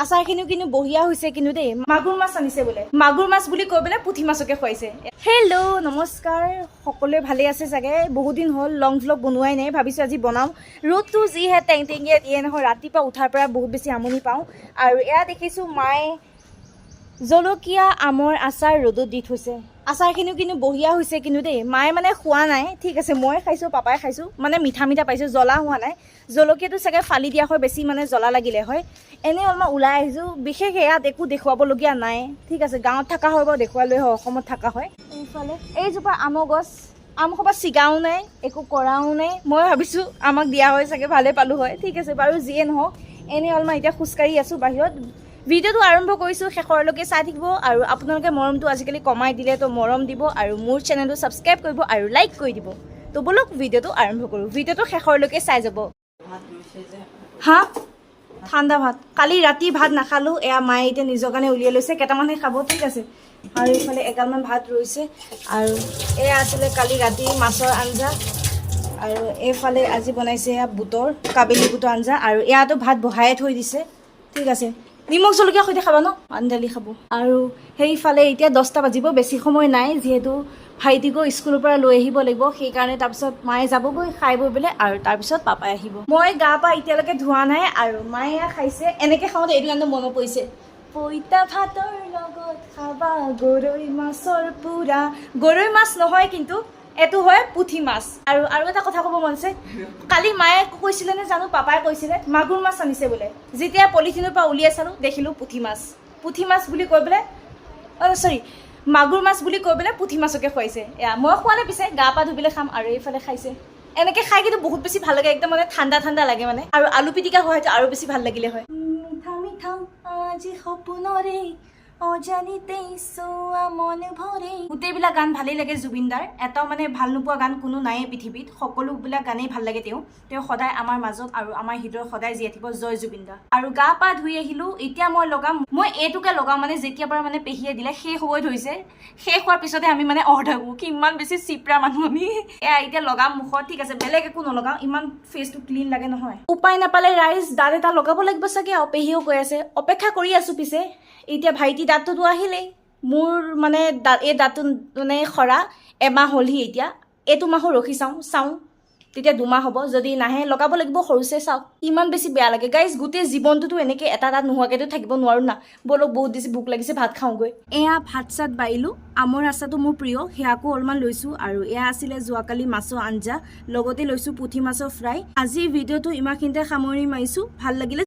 আচাৰখিনিও কিন্তু বঢ়িয়া হৈছে কিন্তু দেই। মাগুৰ মাছ আনিছে বোলে, মাগুৰ মাছ বুলি কৈ পেলাই পুঠি মাছকে খুৱাইছে। হেল্ল' নমস্কাৰ, সকলোৱে ভালে আছে চাগে? বহুত দিন হ'ল লং ভ্লগ বনোৱাই নাই, ভাবিছোঁ আজি বনাওঁ। ৰ'দটো যিহে টেং টেঙিয়ে দিয়ে নহয়, ৰাতিপুৱা উঠাৰ পৰা বহুত বেছি আমনি পাওঁ। আৰু এয়া দেখিছোঁ মায়ে জলকীয়া আমৰ আচাৰ ৰ'দত দি থৈছে। আচাৰখিনিও কিন্তু বঢ়িয়া হৈছে কিন্তু দেই। মায়ে মানে খোৱা নাই, ঠিক আছে মই খাইছোঁ, পাপাই খাইছোঁ, মানে মিঠা মিঠা পাইছোঁ, জ্বলা হোৱা নাই। জলকীয়াটো চাগে ফালি দিয়া হয়, বেছি মানে জ্বলা লাগিলে হয়। এনেই অলপমান ওলাই আহিছোঁ, বিশেষ ইয়াত একো দেখুৱাবলগীয়া নাই, ঠিক আছে। গাঁৱত থকা হয় বাৰু দেখুৱালৈ হয়, অসমত থকা হয়। এইফালে এইজোপা আমৰ গছ, আম সোপা ছিগাও নাই, একো কৰাও নাই। মই ভাবিছোঁ আমাক দিয়া হয় চাগে ভালে পালোঁ হয়, ঠিক আছে বাৰু যিয়ে নহওক। এনেই অলপমান এতিয়া খোজকাঢ়ি আছোঁ বাহিৰত। ভিডিঅ'টো আৰম্ভ কৰিছোঁ, শেষৰলৈকে চাই থাকিব। আৰু আপোনালোকে মৰমটো আজিকালি কমাই দিলে, তো মৰম দিব আৰু মোৰ চেনেলটো ছাবস্ক্ৰাইব কৰিব আৰু লাইক কৰি দিব। তো বলক ভিডিঅ'টো আৰম্ভ কৰোঁ, ভিডিঅ'টো শেষৰলৈকে চাই যাব। হা, ঠাণ্ডা ভাত, কালি ৰাতি ভাত নাখালোঁ, এয়া মায়ে এতিয়া নিজৰ কাৰণে উলিয়াই লৈছে, কেইটামানহে খাব, ঠিক আছে। আৰু এইফালে এগালমান ভাত ৰৈছে। আৰু এয়া আছিলে কালি ৰাতি মাছৰ আঞ্জা। আৰু এইফালে আজি বনাইছে এয়া বুটৰ, কাবেলি বুটৰ আঞ্জা। আৰু এয়াতো ভাত বহায়ে থৈ দিছে, ঠিক আছে। নিমখ জলকীয়া সৈতে খাবা ন, পানী ঢালি খাব। আৰু সেইফালে এতিয়া 10টা বাজিব, বেছি সময় নাই, যিহেতু ভাইটিকো স্কুলৰ পৰা লৈ আহিব লাগিব, সেইকাৰণে তাৰপিছত মায়ে যাবগৈ খাই বৈ পেলাই, আৰু তাৰপিছত পাপাই আহিব। মই গা পা এতিয়ালৈকে ধোৱা নাই, আৰু মায়ে এয়া খাইছে। এনেকৈ খাওঁতে এইটো গানটো মনত পৰিছে, পইতা ভাতৰ লগত খাবা গৰৈ মাছৰ পোৰা। গৰৈ মাছ নহয় কিন্তু এইটো হয় পুঠি মাছ। আৰু এটা কথা ক'ব মন আছে, কালি মায়ে কৈছিলে নে জানো, পাপাই কৈছিলে মাগুৰ মাছ আনিছে বোলে। যেতিয়া পলিথিনৰ পৰা উলিয়াই চালোঁ, দেখিলোঁ পুঠি মাছ। পুঠি মাছ বুলি কৈ পেলাই, চৰি, মাগুৰ মাছ বুলি কৈ পেলাই পুঠি মাছকে খুৱাইছে। এয়া মই খোৱা নাই, পিছে গা পা ধুই পেলাই খাম। আৰু এইফালে খাইছে, এনেকৈ খাই কিন্তু বহুত বেছি ভাল লাগে, একদম মানে ঠাণ্ডা ঠাণ্ডা লাগে মানে। আৰু আলু পিটিকা হয়তো আৰু বেছি ভাল লাগিলে হয়। মিঠা মিঠা আজি সপোনৰে অজানিতেই চোৱা মন ভৰে। গোটেইবিলাক গান ভালেই লাগে জুবিনদাৰ, এটাও মানে ভাল নোপোৱা গান কোনো নায়েই পৃথিৱীত। সকলোবিলাক গানেই ভাল লাগে। তেওঁ সদায় আমাৰ মাজত আৰু আমাৰ হৃদয়ত সদায় জীয়াই থাকিব। জয় জুবিনদা। আৰু গা পা ধুই আহিলোঁ, এতিয়া মই লগাম, মই এইটোকে লগাম মানে যেতিয়াৰ পৰা মানে পেহীয়ে দিলে শেষ হৈ ধৰিছে। শেষ হোৱাৰ পিছতে আমি মানে থাকোঁ, কিমান বেছি চিপৰা মানুহ আমি। এয়া এতিয়া লগাম মুখত, ঠিক আছে, বেলেগ একো নলগাওঁ, ইমান ফেচটো ক্লিন লাগে নহয়। উপায় নাপালে ৰাইজ দাঁত এটা লগাব লাগিব চাগে, আৰু পেহীও কৈ আছে। অপেক্ষা কৰি আছোঁ। পিছে এতিয়া ভাইটি দাঁতটোতো আহিলেই, মোৰ মানে এই দাঁতটো মানে সৰা এমাহ হ'লহি। এতিয়া এইটো মাহো ৰখি চাওঁ, তেতিয়া 2 মাহ হ'ব। যদি নাহে লগাব লাগিব, সৰুছে চাওক। ইমান বেছি বেয়া লাগে গাইজ, গোটেই জীৱনটোতো এনেকৈ এটা দাঁত নোহোৱাকৈতো থাকিব নোৱাৰোঁ না। বলক, বহুত বেছি ভোক লাগিছে, ভাত খাওঁগৈ। এয়া ভাত চাত বাঢ়িলোঁ, আমৰ আচাৰটো মোৰ প্ৰিয়, সেয়াকো অলপমান লৈছোঁ। আৰু এয়া আছিলে যোৱাকালি মাছৰ আঞ্জা, লগতে লৈছোঁ পুঠি মাছৰ ফ্ৰাই। আজিৰ ভিডিঅ'টো ইমানখিনিতে সামৰণি মাৰিছোঁ। ভাল লাগিলে